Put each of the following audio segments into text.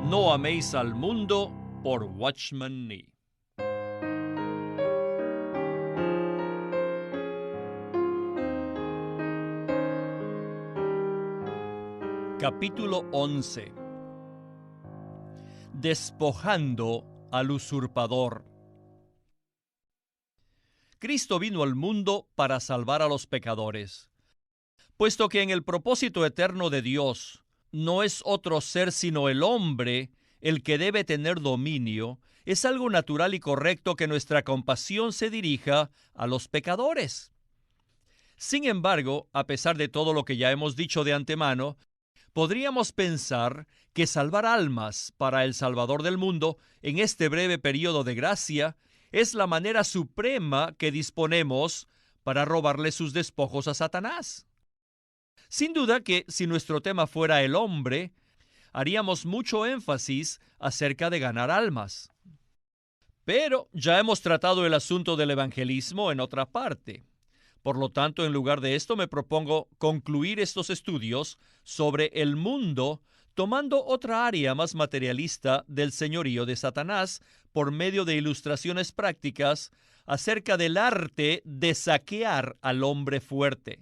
No améis al mundo, por Watchman Nee. Capítulo 11. Despojando al usurpador. Cristo vino al mundo para salvar a los pecadores. Puesto que en el propósito eterno de Dios no es otro ser sino el hombre el que debe tener dominio, es algo natural y correcto que nuestra compasión se dirija a los pecadores. Sin embargo, a pesar de todo lo que ya hemos dicho de antemano, podríamos pensar que salvar almas para el Salvador del mundo en este breve periodo de gracia es la manera suprema que disponemos para robarle sus despojos a Satanás. Sin duda que si nuestro tema fuera el hombre, haríamos mucho énfasis acerca de ganar almas. Pero ya hemos tratado el asunto del evangelismo en otra parte. Por lo tanto, en lugar de esto, me propongo concluir estos estudios sobre el mundo tomando otra área más materialista del señorío de Satanás por medio de ilustraciones prácticas acerca del arte de saquear al hombre fuerte.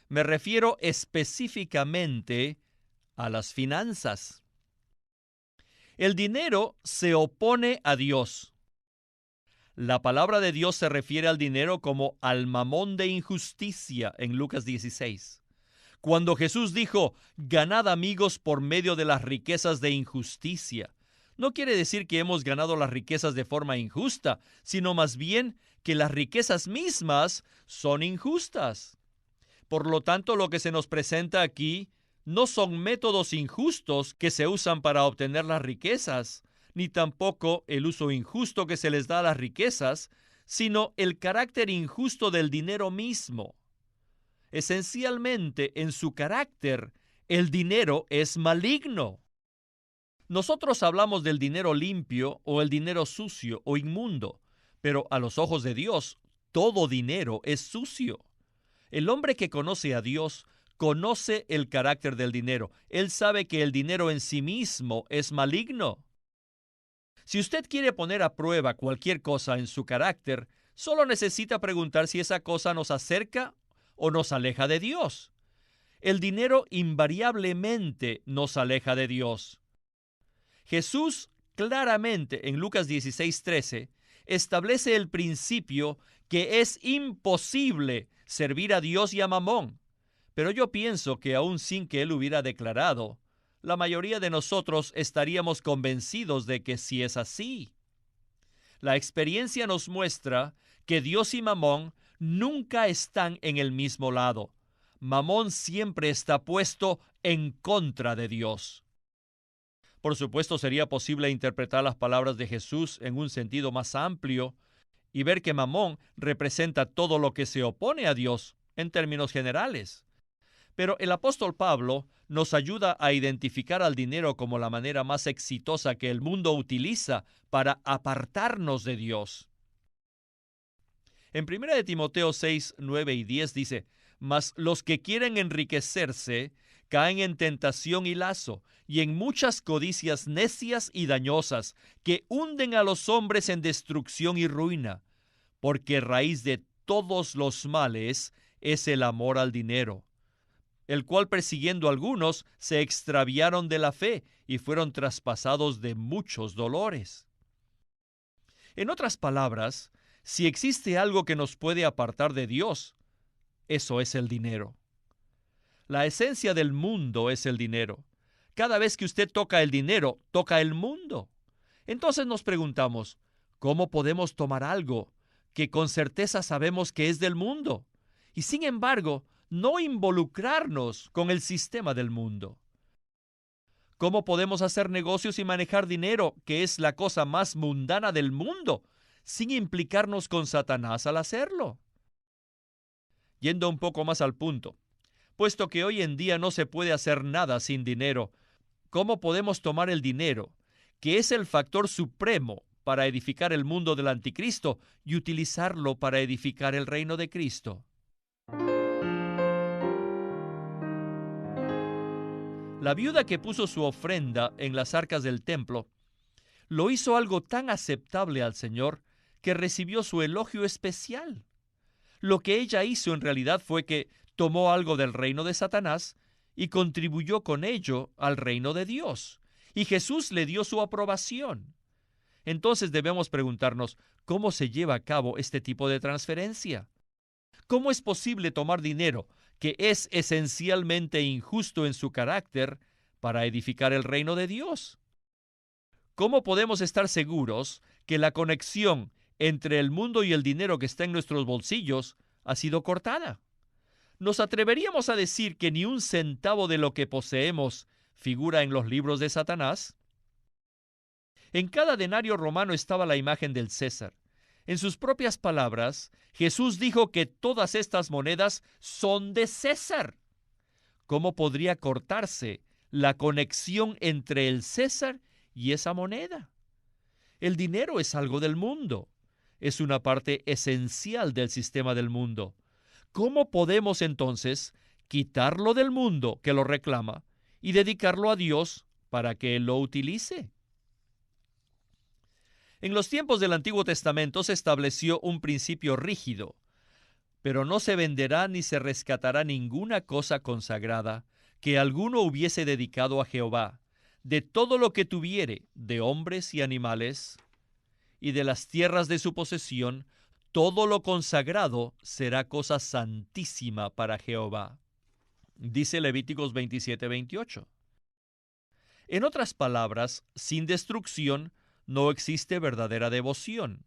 Me refiero específicamente a las finanzas. El dinero se opone a Dios. La palabra de Dios se refiere al dinero como al mamón de injusticia en Lucas 16. Cuando Jesús dijo, ganad amigos por medio de las riquezas de injusticia, no quiere decir que hemos ganado las riquezas de forma injusta, sino más bien que las riquezas mismas son injustas. Por lo tanto, lo que se nos presenta aquí no son métodos injustos que se usan para obtener las riquezas, ni tampoco el uso injusto que se les da a las riquezas, sino el carácter injusto del dinero mismo. Esencialmente, en su carácter, el dinero es maligno. Nosotros hablamos del dinero limpio o el dinero sucio o inmundo, pero a los ojos de Dios, todo dinero es sucio. El hombre que conoce a Dios conoce el carácter del dinero. Él sabe que el dinero en sí mismo es maligno. Si usted quiere poner a prueba cualquier cosa en su carácter, solo necesita preguntar si esa cosa nos acerca o nos aleja de Dios. El dinero invariablemente nos aleja de Dios. Jesús claramente en Lucas 16:13 establece el principio que es imposible servir a Dios y a Mamón. Pero yo pienso que aun sin que él hubiera declarado, la mayoría de nosotros estaríamos convencidos de que sí es así. La experiencia nos muestra que Dios y Mamón nunca están en el mismo lado. Mamón siempre está puesto en contra de Dios. Por supuesto, sería posible interpretar las palabras de Jesús en un sentido más amplio y ver que Mamón representa todo lo que se opone a Dios en términos generales. Pero el apóstol Pablo nos ayuda a identificar al dinero como la manera más exitosa que el mundo utiliza para apartarnos de Dios. En 1 Timoteo 6, 9 y 10 dice, «Mas los que quieren enriquecerse caen en tentación y lazo, y en muchas codicias necias y dañosas, que hunden a los hombres en destrucción y ruina, porque raíz de todos los males es el amor al dinero, el cual persiguiendo a algunos se extraviaron de la fe y fueron traspasados de muchos dolores». En otras palabras, si existe algo que nos puede apartar de Dios, eso es el dinero. La esencia del mundo es el dinero. Cada vez que usted toca el dinero, toca el mundo. Entonces nos preguntamos, ¿cómo podemos tomar algo que con certeza sabemos que es del mundo y sin embargo no involucrarnos con el sistema del mundo? ¿Cómo podemos hacer negocios y manejar dinero, que es la cosa más mundana del mundo, sin implicarnos con Satanás al hacerlo? Yendo un poco más al punto, puesto que hoy en día no se puede hacer nada sin dinero, ¿cómo podemos tomar el dinero, que es el factor supremo para edificar el mundo del anticristo, y utilizarlo para edificar el reino de La viuda que puso su ofrenda en las arcas del templo lo hizo algo tan aceptable al Señor que recibió su elogio especial. Lo que ella hizo en realidad fue que tomó algo del reino de Satanás y contribuyó con ello al reino de Dios. Y Jesús le dio su aprobación. Entonces debemos preguntarnos, ¿cómo se lleva a cabo este tipo de transferencia? ¿Cómo es posible tomar dinero que es esencialmente injusto en su carácter para edificar el reino de Dios? ¿Cómo podemos estar seguros que la conexión entre el mundo y el dinero que está en nuestros bolsillos ha sido cortada? ¿Nos atreveríamos a decir que ni un centavo de lo que poseemos figura en los libros de Satanás? En cada denario romano estaba la imagen del César. En sus propias palabras, Jesús dijo que todas estas monedas son de César. ¿Cómo podría cortarse la conexión entre el César y esa moneda? El dinero es algo del mundo. Es una parte esencial del sistema del mundo. ¿Cómo podemos entonces quitarlo del mundo que lo reclama y dedicarlo a Dios para que Él lo utilice? En los tiempos del Antiguo Testamento se estableció un principio rígido: pero no se venderá ni se rescatará ninguna cosa consagrada que alguno hubiese dedicado a Jehová. De todo lo que tuviere, de hombres y animales, y de las tierras de su posesión, todo lo consagrado será cosa santísima para Jehová. Dice Levíticos 27:28. En otras palabras, sin destrucción no existe verdadera devoción.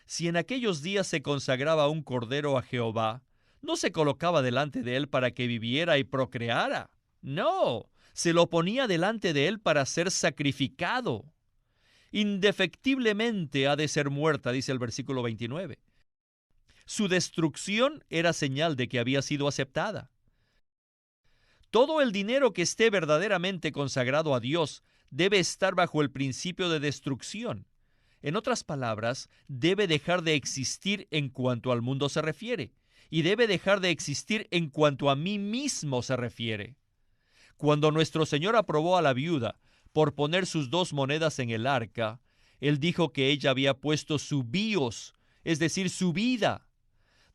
Si en aquellos días se consagraba un cordero a Jehová, no se colocaba delante de él para que viviera y procreara. No, se lo ponía delante de él para ser sacrificado. Indefectiblemente ha de ser muerta, dice el versículo 29. Su destrucción era señal de que había sido aceptada. Todo el dinero que esté verdaderamente consagrado a Dios debe estar bajo el principio de destrucción. En otras palabras, debe dejar de existir en cuanto al mundo se refiere, y debe dejar de existir en cuanto a mí mismo se refiere. Cuando nuestro Señor aprobó a la viuda por poner sus 2 monedas en el arca, Él dijo que ella había puesto su bios, es decir, su vida.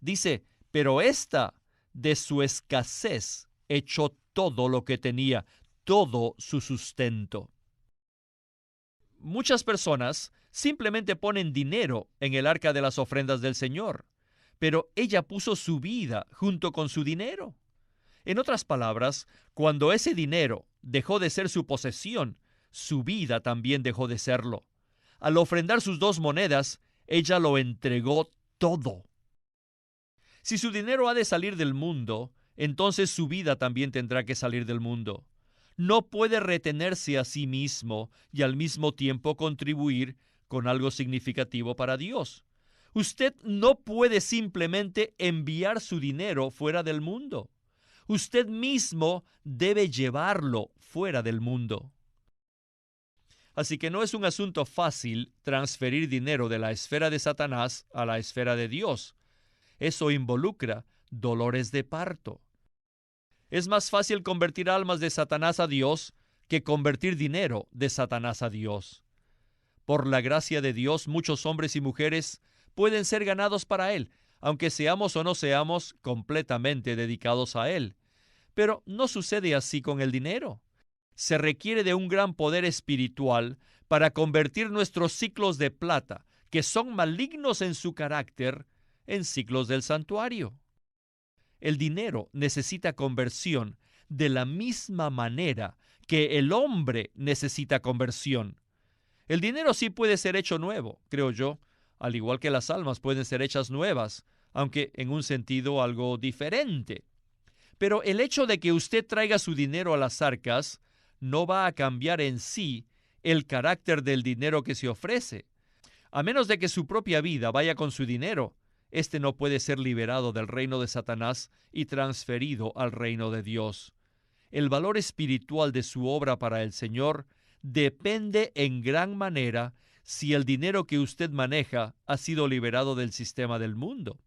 Dice, pero ésta, de su escasez, echó todo lo que tenía, todo su sustento. Muchas personas simplemente ponen dinero en el arca de las ofrendas del Señor, pero ella puso su vida junto con su dinero. En otras palabras, cuando ese dinero dejó de ser su posesión, su vida también dejó de serlo. Al ofrendar sus 2 monedas, ella lo entregó todo. Si su dinero ha de salir del mundo, entonces su vida también tendrá que salir del mundo. No puede retenerse a sí mismo y al mismo tiempo contribuir con algo significativo para Dios. Usted no puede simplemente enviar su dinero fuera del mundo. Usted mismo debe llevarlo fuera del mundo. Así que no es un asunto fácil transferir dinero de la esfera de Satanás a la esfera de Dios. Eso involucra dolores de parto. Es más fácil convertir almas de Satanás a Dios que convertir dinero de Satanás a Dios. Por la gracia de Dios, muchos hombres y mujeres pueden ser ganados para Él, aunque seamos o no seamos completamente dedicados a Él. Pero no sucede así con el dinero. Se requiere de un gran poder espiritual para convertir nuestros ciclos de plata, que son malignos en su carácter, en ciclos del santuario. El dinero necesita conversión de la misma manera que el hombre necesita conversión. El dinero sí puede ser hecho nuevo, creo yo, al igual que las almas pueden ser hechas nuevas, aunque en un sentido algo diferente. Pero el hecho de que usted traiga su dinero a las arcas no va a cambiar en sí el carácter del dinero que se ofrece. A menos de que su propia vida vaya con su dinero, este no puede ser liberado del reino de Satanás y transferido al reino de Dios. El valor espiritual de su obra para el Señor depende en gran manera si el dinero que usted maneja ha sido liberado del sistema del mundo.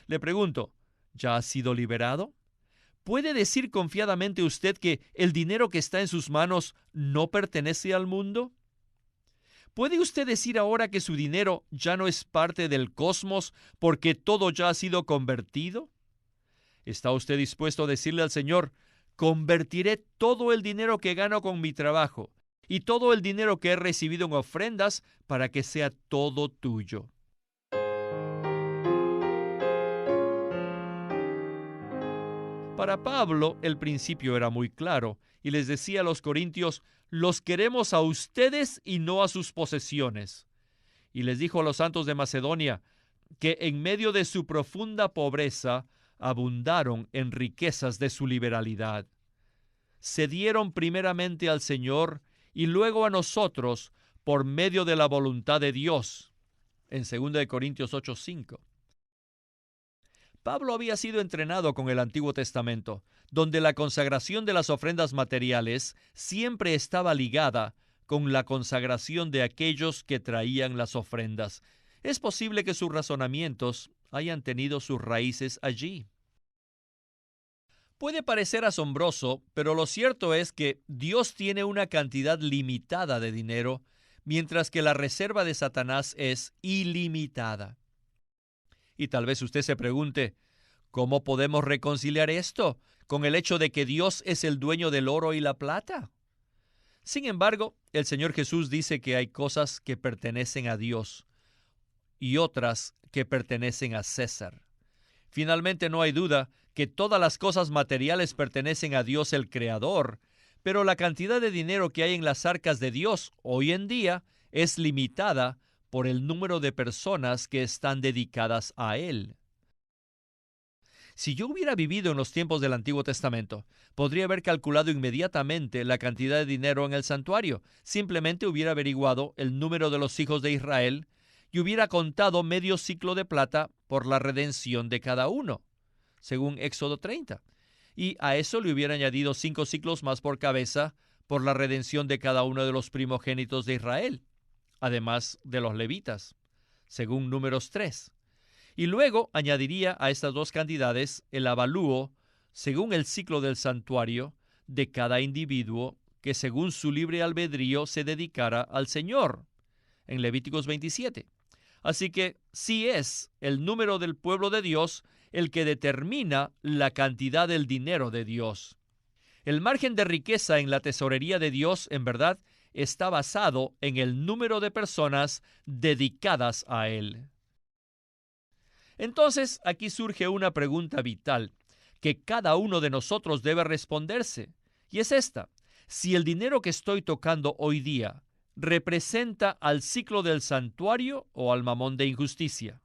Le pregunto, ¿ya ha sido liberado? ¿Puede decir confiadamente usted que el dinero que está en sus manos no pertenece al mundo? ¿Puede usted decir ahora que su dinero ya no es parte del cosmos porque todo ya ha sido convertido? ¿Está usted dispuesto a decirle al Señor, convertiré todo el dinero que gano con mi trabajo y todo el dinero que he recibido en ofrendas para que sea todo tuyo? Para Pablo, el principio era muy claro, y les decía a los corintios, los queremos a ustedes y no a sus posesiones. Y les dijo a los santos de Macedonia, que en medio de su profunda pobreza, abundaron en riquezas de su liberalidad. Se dieron primeramente al Señor y luego a nosotros por medio de la voluntad de Dios. En 2 Corintios 8:5. Pablo había sido entrenado con el Antiguo Testamento, donde la consagración de las ofrendas materiales siempre estaba ligada con la consagración de aquellos que traían las ofrendas. Es posible que sus razonamientos hayan tenido sus raíces allí. Puede parecer asombroso, pero lo cierto es que Dios tiene una cantidad limitada de dinero, mientras que la reserva de Satanás es ilimitada. Y tal vez usted se pregunte, ¿cómo podemos reconciliar esto con el hecho de que Dios es el dueño del oro y la plata? Sin embargo, el Señor Jesús dice que hay cosas que pertenecen a Dios y otras que pertenecen a César. Finalmente, no hay duda que todas las cosas materiales pertenecen a Dios el Creador, pero la cantidad de dinero que hay en las arcas de Dios hoy en día es limitada por el número de personas que están dedicadas a Él. Si yo hubiera vivido en los tiempos del Antiguo Testamento, podría haber calculado inmediatamente la cantidad de dinero en el santuario. Simplemente hubiera averiguado el número de los hijos de Israel y hubiera contado medio ciclo de plata por la redención de cada uno, según Éxodo 30. Y a eso le hubiera añadido 5 ciclos más por cabeza por la redención de cada uno de los primogénitos de Israel, además de los levitas, según Números 3. Y luego añadiría a estas dos cantidades el avalúo, según el ciclo del santuario, de cada individuo que según su libre albedrío se dedicara al Señor, en Levíticos 27. Así que sí es el número del pueblo de Dios el que determina la cantidad del dinero de Dios. El margen de riqueza en la tesorería de Dios, en verdad, está basado en el número de personas dedicadas a Él. Entonces, aquí surge una pregunta vital que cada uno de nosotros debe responderse, y es esta: si el dinero que estoy tocando hoy día representa al ciclo del santuario o al mamón de injusticia.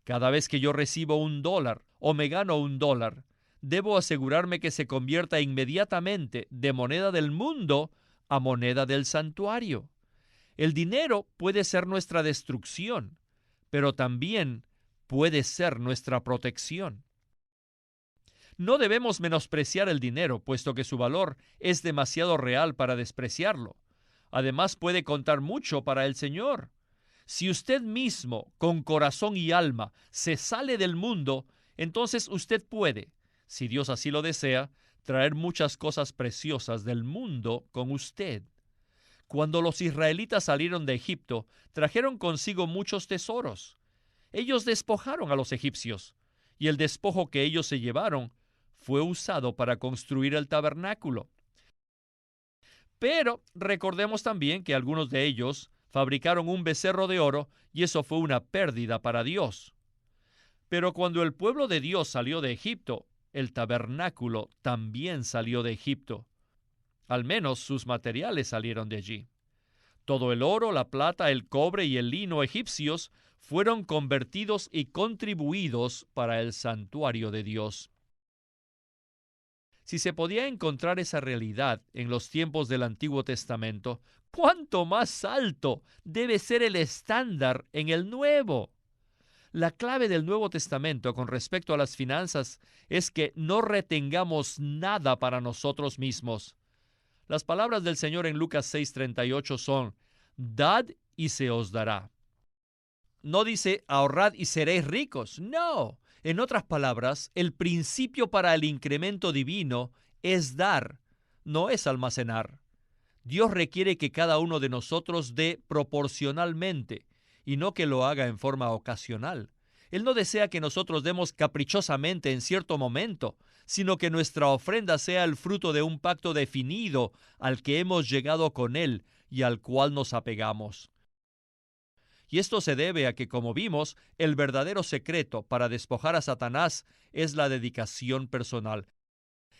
Cada vez que yo recibo $1 o me gano $1, debo asegurarme que se convierta inmediatamente de moneda del mundo a moneda del santuario. El dinero puede ser nuestra destrucción, pero también puede ser nuestra protección. No debemos menospreciar el dinero, puesto que su valor es demasiado real para despreciarlo. Además, puede contar mucho para el Señor. Si usted mismo, con corazón y alma, se sale del mundo, entonces usted puede, si Dios así lo desea, traer muchas cosas preciosas del mundo con usted. Cuando los israelitas salieron de Egipto, trajeron consigo muchos tesoros. Ellos despojaron a los egipcios, y el despojo que ellos se llevaron fue usado para construir el tabernáculo. Pero recordemos también que algunos de ellos fabricaron un becerro de oro, y eso fue una pérdida para Dios. Pero cuando el pueblo de Dios salió de Egipto, el tabernáculo también salió de Egipto. Al menos sus materiales salieron de allí. Todo el oro, la plata, el cobre y el lino egipcios fueron convertidos y contribuidos para el santuario de Dios. Si se podía encontrar esa realidad en los tiempos del Antiguo Testamento, ¿cuánto más alto debe ser el estándar en el Nuevo? La clave del Nuevo Testamento con respecto a las finanzas es que no retengamos nada para nosotros mismos. Las palabras del Señor en Lucas 6:38 son: dad y se os dará. No dice ahorrad y seréis ricos. No, En otras palabras, el principio para el incremento divino es dar, no es almacenar. Dios requiere que cada uno de nosotros dé proporcionalmente y no que lo haga en forma ocasional. Él no desea que nosotros demos caprichosamente en cierto momento, sino que nuestra ofrenda sea el fruto de un pacto definido al que hemos llegado con Él y al cual nos apegamos. Y esto se debe a que, como vimos, el verdadero secreto para despojar a Satanás es la dedicación personal.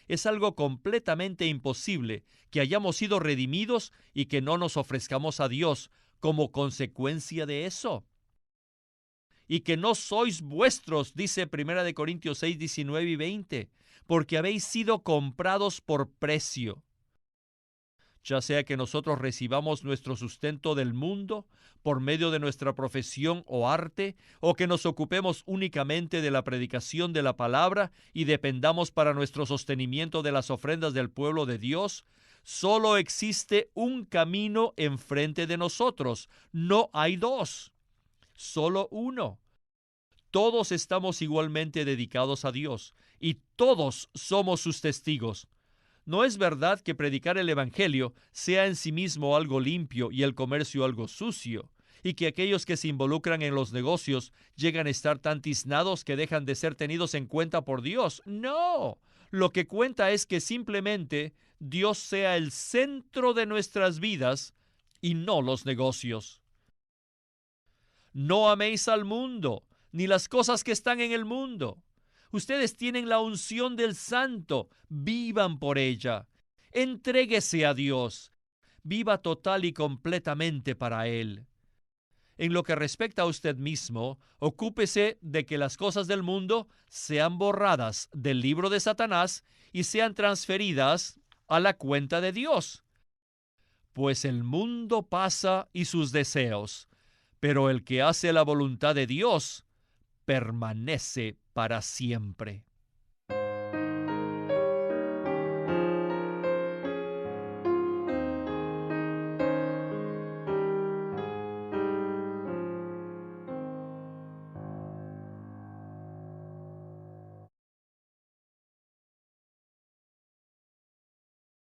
Es algo completamente imposible que hayamos sido redimidos y que no nos ofrezcamos a Dios como consecuencia de eso. Y que no sois vuestros, dice 1 Corintios 6, 19 y 20, porque habéis sido comprados por precio. Ya sea que nosotros recibamos nuestro sustento del mundo por medio de nuestra profesión o arte, o que nos ocupemos únicamente de la predicación de la palabra y dependamos para nuestro sostenimiento de las ofrendas del pueblo de Dios, solo existe un camino enfrente de nosotros. No hay dos, solo uno. Todos estamos igualmente dedicados a Dios y todos somos sus testigos. No es verdad que predicar el Evangelio sea en sí mismo algo limpio y el comercio algo sucio, y que aquellos que se involucran en los negocios llegan a estar tan tiznados que dejan de ser tenidos en cuenta por Dios. No, lo que cuenta es que simplemente Dios sea el centro de nuestras vidas y no los negocios. No améis al mundo, ni las cosas que están en el mundo. Ustedes tienen la unción del Santo, vivan por ella. Entréguese a Dios, viva total y completamente para Él. En lo que respecta a usted mismo, ocúpese de que las cosas del mundo sean borradas del libro de Satanás y sean transferidas a la cuenta de Dios. Pues el mundo pasa y sus deseos, pero el que hace la voluntad de Dios permanece para siempre.